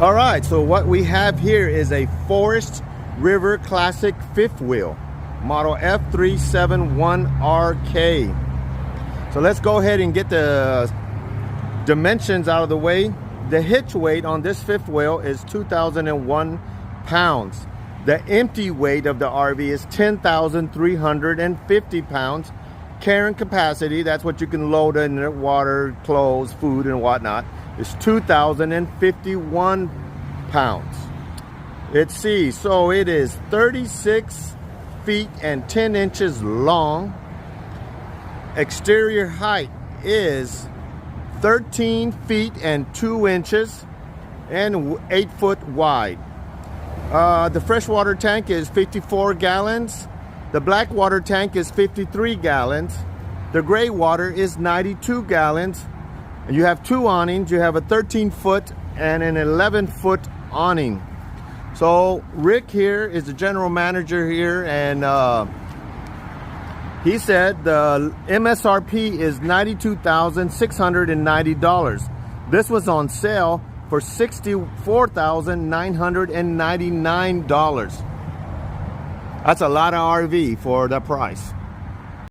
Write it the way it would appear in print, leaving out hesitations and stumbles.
All right, so what we have here is a Forest River Classic fifth wheel, model F371RK. So let's go ahead and get the dimensions out of the way. The hitch weight on this fifth wheel is 2,001 pounds. The empty weight of the RV is 10,350 pounds. Carrying capacity, that's what you can load in there, water, clothes, food, and whatnot, is 2,051 pounds. Let's see, so it is 36 feet and 10 inches long. Exterior height is 13 feet and 2 inches and 8 foot wide. The freshwater tank is 54 gallons. The black water tank is 53 gallons. The gray water is 92 gallons. And you have two awnings. You have a 13-foot and an 11-foot awning. So Rick here is the general manager here, and he said the MSRP is $92,690. This was on sale for $64,999. That's a lot of RV for the price.